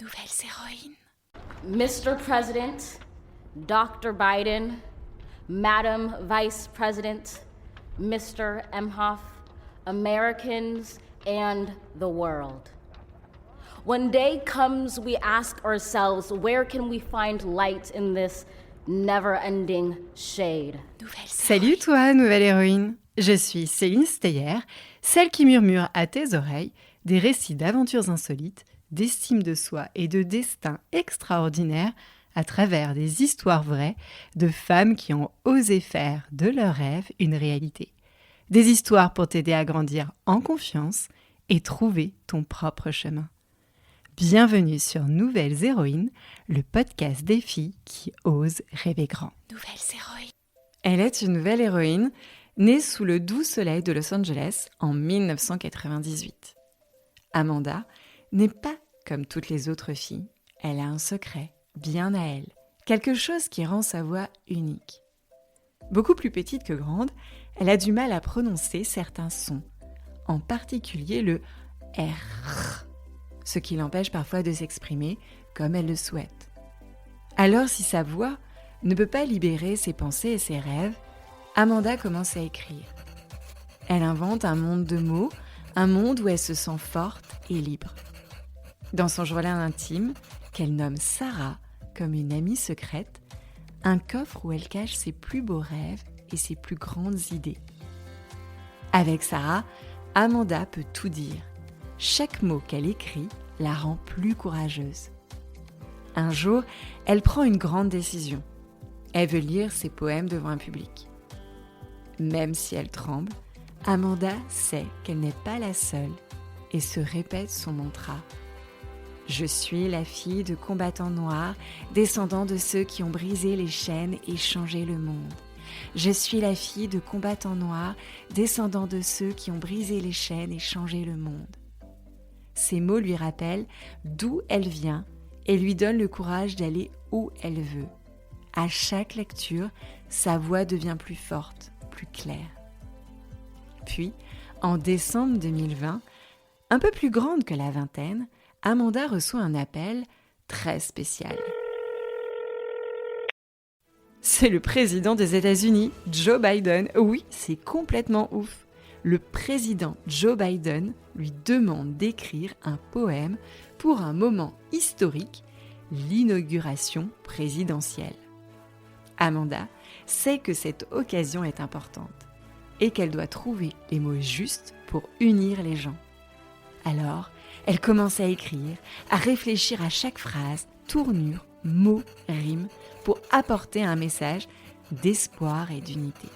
Nouvelles héroïnes. Mr. President, Dr. Biden, Madam Vice President, Mr. Emhoff, Americans, and the world. When day comes, we ask ourselves, where can we find light in this never-ending shade? Salut toi, nouvelle héroïne. Je suis Céline Steyer, celle qui murmure à tes oreilles des récits d'aventures insolites, d'estime de soi et de destin extraordinaires à travers des histoires vraies de femmes qui ont osé faire de leurs rêves une réalité. Des histoires pour t'aider à grandir en confiance et trouver ton propre chemin. Bienvenue sur Nouvelles Héroïnes, le podcast des filles qui osent rêver grand. Nouvelles héroïnes. Elle est une nouvelle héroïne, née sous le doux soleil de Los Angeles en 1998. Amanda n'est pas comme toutes les autres filles. Elle a un secret bien à elle, quelque chose qui rend sa voix unique. Beaucoup plus petite que grande, elle a du mal à prononcer certains sons, en particulier le R, ce qui l'empêche parfois de s'exprimer comme elle le souhaite. Alors si sa voix ne peut pas libérer ses pensées et ses rêves, Amanda commence à écrire. Elle invente un monde de mots, un monde où elle se sent forte et libre. Dans son journal intime, qu'elle nomme Sarah comme une amie secrète, un coffre où elle cache ses plus beaux rêves et ses plus grandes idées. Avec Sarah, Amanda peut tout dire. Chaque mot qu'elle écrit la rend plus courageuse. Un jour, elle prend une grande décision. Elle veut lire ses poèmes devant un public. Même si elle tremble, Amanda sait qu'elle n'est pas la seule et se répète son mantra. Je suis la fille de combattants noirs, descendant de ceux qui ont brisé les chaînes et changé le monde. Je suis la fille de combattants noirs, descendant de ceux qui ont brisé les chaînes et changé le monde. Ces mots lui rappellent d'où elle vient et lui donnent le courage d'aller où elle veut. À chaque lecture, sa voix devient plus forte, plus claire. Puis, en décembre 2020, un peu plus grande que la vingtaine, Amanda reçoit un appel très spécial. C'est le président des États-Unis, Joe Biden. Oui, c'est complètement ouf. Le président Joe Biden lui demande d'écrire un poème pour un moment historique, l'inauguration présidentielle. Amanda sait que cette occasion est importante et qu'elle doit trouver les mots justes pour unir les gens. Alors, elle commence à écrire, à réfléchir à chaque phrase, tournure, mot, rime, pour apporter un message d'espoir et d'unité.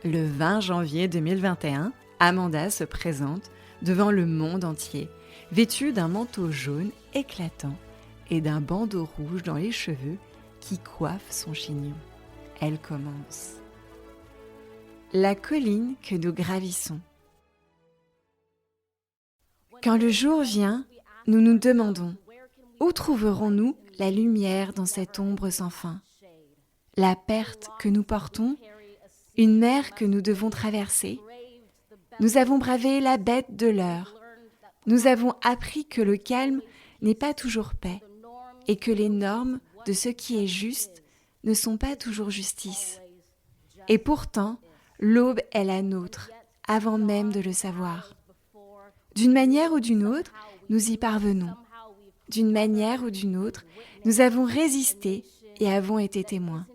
Le 20 janvier 2021, Amanda se présente devant le monde entier, vêtue d'un manteau jaune éclatant et d'un bandeau rouge dans les cheveux qui coiffe son chignon. Elle commence. La colline que nous gravissons. Quand le jour vient, nous nous demandons, où trouverons-nous la lumière dans cette ombre sans fin? La perte que nous portons, une mer que nous devons traverser. Nous avons bravé la bête de l'heure. Nous avons appris que le calme n'est pas toujours paix et que les normes de ce qui est juste ne sont pas toujours justice. Et pourtant, l'aube est la nôtre, avant même de le savoir. D'une manière ou d'une autre, nous y parvenons. D'une manière ou d'une autre, nous avons résisté et avons été témoins.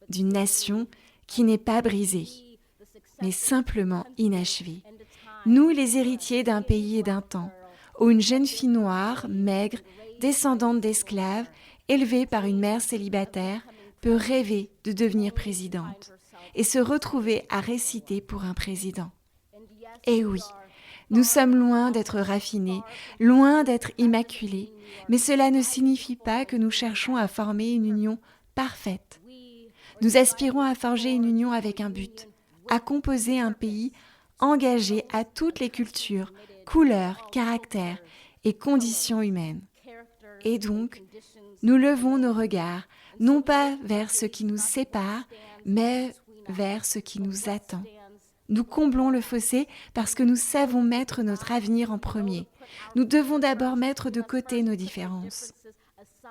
D'une nation qui n'est pas brisée, mais simplement inachevée. Nous, les héritiers d'un pays et d'un temps, où une jeune fille noire, maigre, descendante d'esclaves, élevée par une mère célibataire, peut rêver de devenir présidente et se retrouver à réciter pour un président. Et oui, nous sommes loin d'être raffinés, loin d'être immaculés, mais cela ne signifie pas que nous cherchons à former une union parfaite. Nous aspirons à forger une union avec un but, à composer un pays engagé à toutes les cultures, couleurs, caractères et conditions humaines. Et donc, nous levons nos regards, non pas vers ce qui nous sépare, mais vers ce qui nous attend. Nous comblons le fossé parce que nous savons mettre notre avenir en premier, nous devons d'abord mettre de côté nos différences.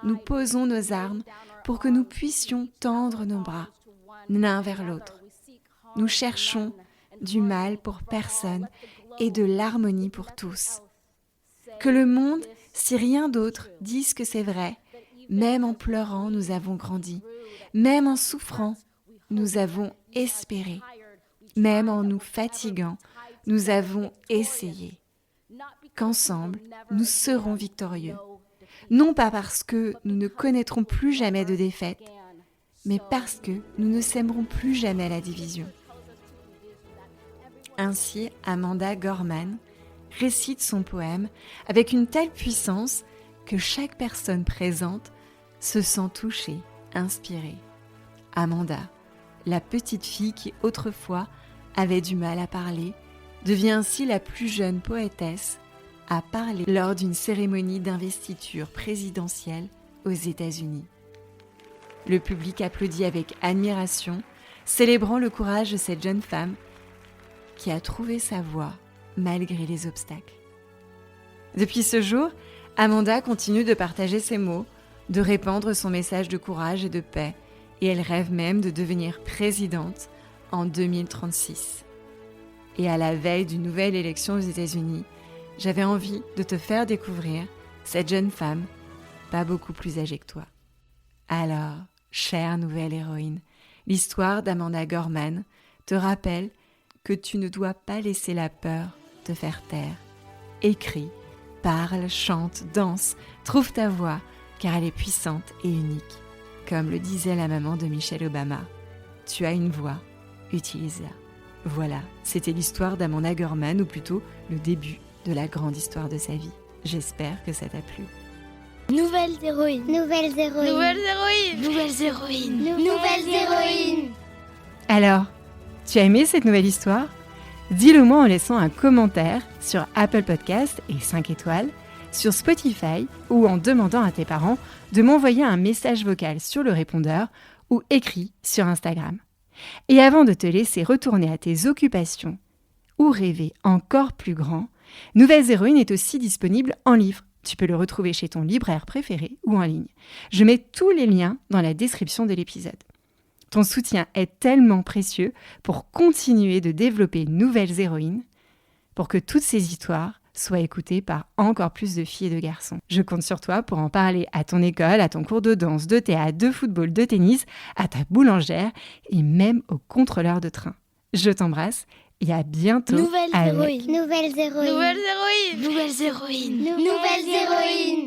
Nous posons nos armes pour que nous puissions tendre nos bras l'un vers l'autre. Nous cherchons du mal pour personne et de l'harmonie pour tous. Que le monde, si rien d'autre, dise que c'est vrai. Même en pleurant, nous avons grandi. Même en souffrant, nous avons espéré. Même en nous fatiguant, nous avons essayé. Qu'ensemble, nous serons victorieux. Non pas parce que nous ne connaîtrons plus jamais de défaite, mais parce que nous ne sèmerons plus jamais la division. Ainsi, Amanda Gorman récite son poème avec une telle puissance que chaque personne présente se sent touchée, inspirée. Amanda, la petite fille qui autrefois avait du mal à parler, devient ainsi la plus jeune poétesse à parler lors d'une cérémonie d'investiture présidentielle aux États-Unis. Le public applaudit avec admiration, célébrant le courage de cette jeune femme qui a trouvé sa voie malgré les obstacles. Depuis ce jour, Amanda continue de partager ses mots, de répandre son message de courage et de paix, et elle rêve même de devenir présidente en 2036. Et à la veille d'une nouvelle élection aux États-Unis, j'avais envie de te faire découvrir cette jeune femme, pas beaucoup plus âgée que toi. Alors, chère nouvelle héroïne, l'histoire d'Amanda Gorman te rappelle que tu ne dois pas laisser la peur te faire taire. Écris, parle, chante, danse, trouve ta voix, car elle est puissante et unique. Comme le disait la maman de Michelle Obama, tu as une voix, utilise-la. Voilà, c'était l'histoire d'Amanda Gorman, ou plutôt le début de la grande histoire de sa vie. J'espère que ça t'a plu. Nouvelles héroïnes. Nouvelles héroïnes. Nouvelles héroïnes. Nouvelles héroïnes. Nouvelles héroïnes. Alors, tu as aimé cette nouvelle histoire ? Dis-le moi en laissant un commentaire sur Apple Podcast et 5 étoiles, sur Spotify ou en demandant à tes parents de m'envoyer un message vocal sur le répondeur ou écrit sur Instagram. Et avant de te laisser retourner à tes occupations ou rêver encore plus grand, Nouvelles héroïnes est aussi disponible en livre. Tu peux le retrouver chez ton libraire préféré ou en ligne. Je mets tous les liens dans la description de l'épisode. Ton soutien est tellement précieux pour continuer de développer Nouvelles héroïnes, pour que toutes ces histoires soient écoutées par encore plus de filles et de garçons. Je compte sur toi pour en parler à ton école, à ton cours de danse, de théâtre, de football, de tennis, à ta boulangère et même au contrôleur de train. Je t'embrasse et à bientôt. Nouvelles avec héroïnes. Nouvelles héroïnes. Nouvelles héroïnes. Nouvelles héroïnes. Nouvelles héroïnes.